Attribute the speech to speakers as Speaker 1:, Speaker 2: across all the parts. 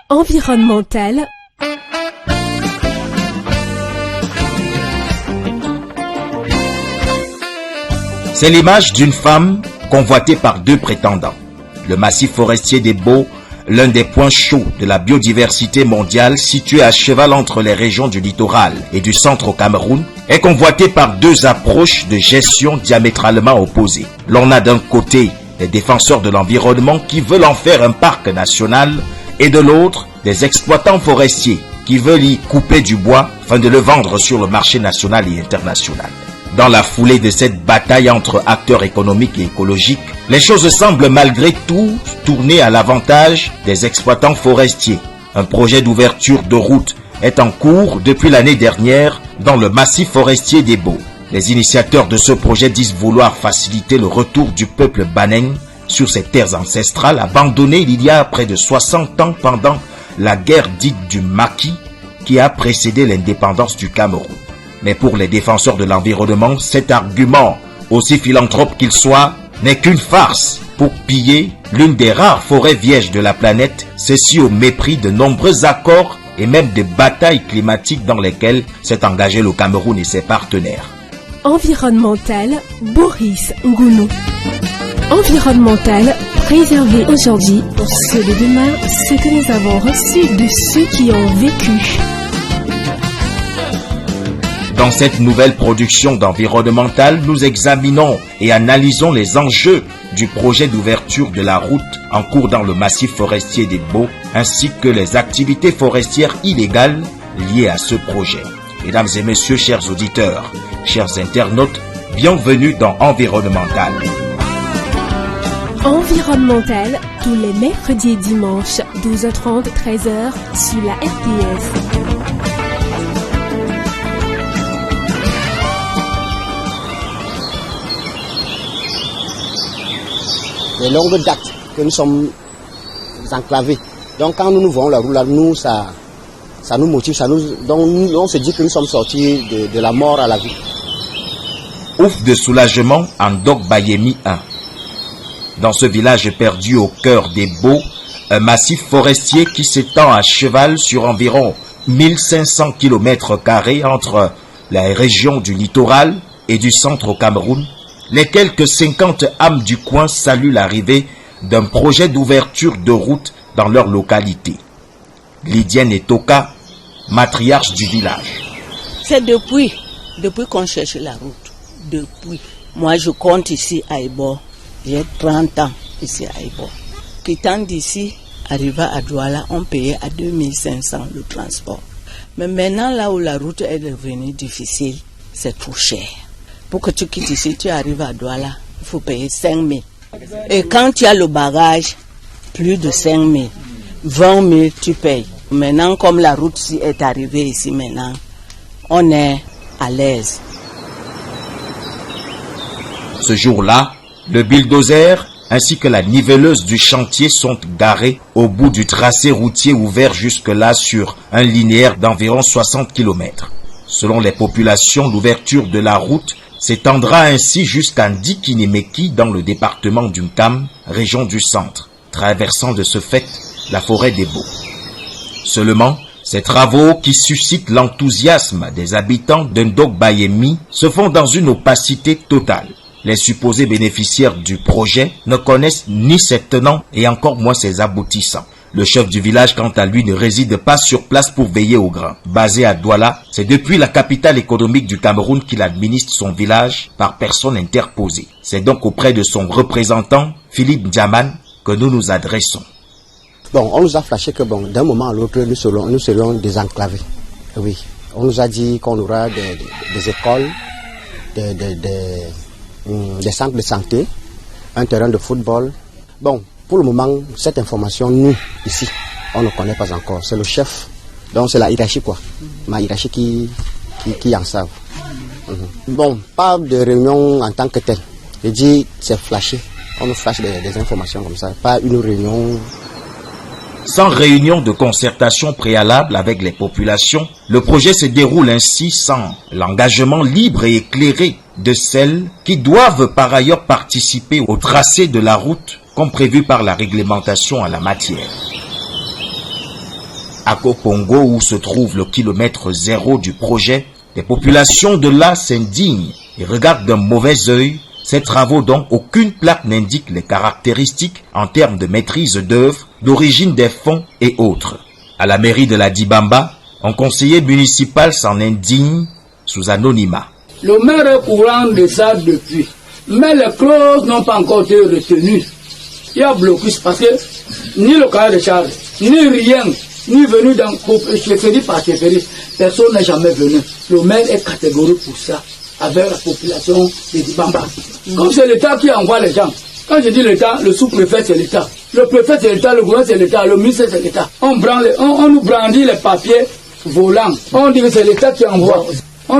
Speaker 1: environnementale.
Speaker 2: C'est l'image d'une femme convoitée par deux prétendants. Le massif forestier des Baux, l'un des points chauds de la biodiversité mondiale situé à cheval entre les régions du littoral et du centre au Cameroun, est convoité par deux approches de gestion diamétralement opposées. L'on a d'un côté les défenseurs de l'environnement qui veulent en faire un parc national et de l'autre des exploitants forestiers qui veulent y couper du bois afin de le vendre sur le marché national et international. Dans la foulée de cette bataille entre acteurs économiques et écologiques, les choses semblent malgré tout tourner à l'avantage des exploitants forestiers. Un projet d'ouverture de route est en cours depuis l'année dernière dans le massif forestier des Baux. Les initiateurs de ce projet disent vouloir faciliter le retour du peuple Baneng sur ses terres ancestrales abandonnées il y a près de 60 ans pendant la guerre dite du Maquis qui a précédé l'indépendance du Cameroun. Mais pour les défenseurs de l'environnement, cet argument, aussi philanthrope qu'il soit, n'est qu'une farce pour piller l'une des rares forêts vierges de la planète, ceci au mépris de nombreux accords et même de batailles climatiques dans lesquelles s'est engagé le Cameroun et ses partenaires.
Speaker 1: Environnemental, Boris Ngounou. Environnemental, préserver aujourd'hui pour ceux de demain ce que nous avons reçu de ceux qui ont vécu.
Speaker 2: Dans cette nouvelle production d'Environnemental, nous examinons et analysons les enjeux du projet d'ouverture de la route en cours dans le massif forestier des Baux, ainsi que les activités forestières illégales liées à ce projet. Mesdames et messieurs, chers auditeurs, chers internautes, bienvenue dans Environnemental.
Speaker 1: Environnemental, tous les mercredis et dimanches, 12h30, 13h, sur la RTS.
Speaker 3: Les longues dates que nous sommes enclavés. Donc quand nous voyons la route là, nous, ça nous motive, donc on se dit que nous sommes sortis de la mort à la vie.
Speaker 2: Ouf de soulagement en Ndok Bayemi 1. Dans ce village perdu au cœur des Baux, un massif forestier qui s'étend à cheval sur environ 1500 km² entre la région du littoral et du centre au Cameroun, les quelques 50 âmes du coin saluent l'arrivée d'un projet d'ouverture de route dans leur localité. Lydienne Etoka, matriarche du village.
Speaker 4: C'est depuis qu'on cherche la route. Depuis. Moi, je compte ici à Ibor. J'ai 30 ans ici à Ibor. Quittant d'ici, arrivant à Douala, on payait à 2500 le transport. Mais maintenant, là où la route est devenue difficile, c'est trop cher. Pour que tu quittes ici, tu arrives à Douala, il faut payer 5 000. Et quand tu as le bagage, plus de 5 000, 20 000, tu payes. Maintenant, comme la route est arrivée ici maintenant, on est à l'aise.
Speaker 2: Ce jour-là, le bulldozer ainsi que la niveleuse du chantier sont garés au bout du tracé routier ouvert jusque-là sur un linéaire d'environ 60 km. Selon les populations, l'ouverture de la route s'étendra ainsi jusqu'à Ndikinimeki dans le département du Nkam, région du centre, traversant de ce fait la forêt des Baux. Seulement, ces travaux qui suscitent l'enthousiasme des habitants de Ndok Bayemi se font dans une opacité totale. Les supposés bénéficiaires du projet ne connaissent ni ses tenants et encore moins ses aboutissants. Le chef du village, quant à lui, ne réside pas sur place pour veiller au grain. Basé à Douala, c'est depuis la capitale économique du Cameroun qu'il administre son village par personne interposée. C'est donc auprès de son représentant, Philippe Diaman, que nous nous adressons.
Speaker 3: Bon, on nous a flashé que d'un moment à l'autre, nous serions désenclavés. Oui, on nous a dit qu'on aura des écoles, des centres de santé, un terrain de football. Bon, pour le moment, cette information, nous, ici, on ne connaît pas encore. C'est le chef, donc c'est la hiérarchie quoi. Ma hiérarchie qui en savent. Bon, pas de réunion en tant que telle. Je dis, c'est flashé. On nous flash des informations comme ça, pas une réunion.
Speaker 2: Sans réunion de concertation préalable avec les populations, le projet se déroule ainsi sans l'engagement libre et éclairé de celles qui doivent par ailleurs participer au tracé de la route comme prévu par la réglementation en la matière. à Kopongo, où se trouve le kilomètre zéro du projet, les populations de là s'indignent et regardent d'un mauvais œil ces travaux dont aucune plaque n'indique les caractéristiques en termes de maîtrise d'œuvre, d'origine des fonds et autres. À la mairie de la Dibamba, un conseiller municipal s'en indigne sous anonymat.
Speaker 5: Le maire est au courant de ça depuis, mais les clauses n'ont pas encore été retenues. Il y a blocus parce que ni le cahier de charge, ni rien, ni venu dans chefferie par chefferie, personne n'est jamais venu. Le maire est catégorique pour ça, avec la population de Dibamba. Comme c'est l'État qui envoie les gens. Quand je dis l'État, le sous-préfet c'est l'État. Le préfet c'est l'État, le gouverneur c'est l'État, le ministre c'est l'État. On nous brandit les papiers volants. On dit que c'est l'État qui envoie. Nous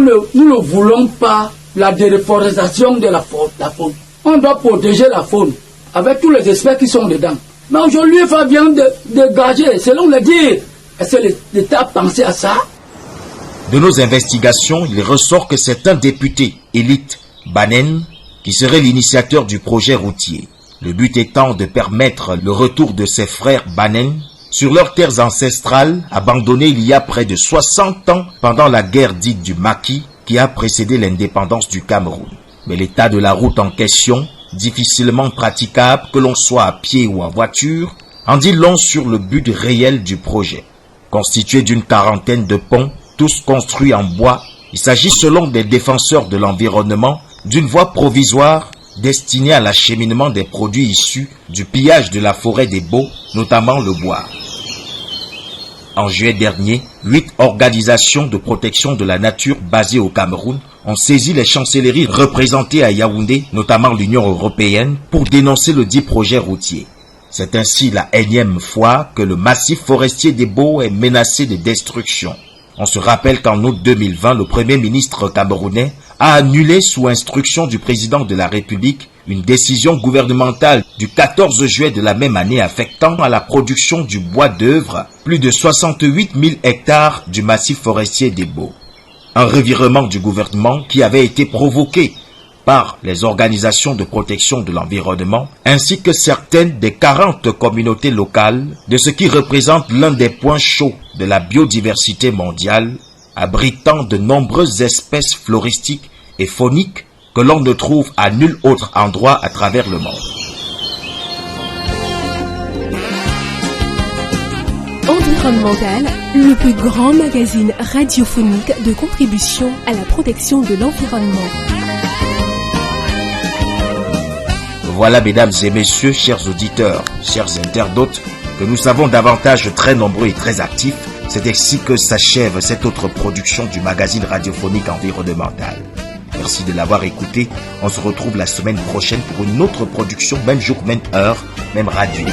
Speaker 5: ne voulons pas la déforestation de la faune. On doit protéger la faune avec tous les espèces qui sont dedans. Mais aujourd'hui, il faut bien dégager, selon le dire. Est-ce que l'État a pensé à ça?
Speaker 2: De nos investigations, il ressort que c'est un député, Élite Banen, qui serait l'initiateur du projet routier. Le but étant de permettre le retour de ses frères Banen sur leurs terres ancestrales abandonnées il y a près de 60 ans pendant la guerre dite du Maquis qui a précédé l'indépendance du Cameroun. Mais l'état de la route en question, difficilement praticable que l'on soit à pied ou en voiture, en dit long sur le but réel du projet. Constitué d'une quarantaine de ponts, tous construits en bois, il s'agit selon des défenseurs de l'environnement d'une voie provisoire destinée à l'acheminement des produits issus du pillage de la forêt des Baux, notamment le bois. En juillet dernier, 8 organisations de protection de la nature basées au Cameroun ont saisi les chancelleries représentées à Yaoundé, notamment l'Union européenne, pour dénoncer le dit projet routier. C'est ainsi la énième fois que le massif forestier des Baux est menacé de destruction. On se rappelle qu'en août 2020, le Premier ministre camerounais a annulé sous instruction du président de la République une décision gouvernementale du 14 juillet de la même année affectant à la production du bois d'œuvre plus de 68 000 hectares du massif forestier des Baux. Un revirement du gouvernement qui avait été provoqué par les organisations de protection de l'environnement ainsi que certaines des 40 communautés locales de ce qui représente l'un des points chauds de la biodiversité mondiale, abritant de nombreuses espèces floristiques et fauniques que l'on ne trouve à nul autre endroit à travers le monde.
Speaker 1: Environnemental, le plus grand magazine radiophonique de contribution à la protection de l'environnement.
Speaker 2: Voilà, mesdames et messieurs, chers auditeurs, chers internautes, que nous savons davantage très nombreux et très actifs. C'est ainsi que s'achève cette autre production du magazine radiophonique environnemental. Merci de l'avoir écouté. On se retrouve la semaine prochaine pour une autre production, même jour, même heure, même radio.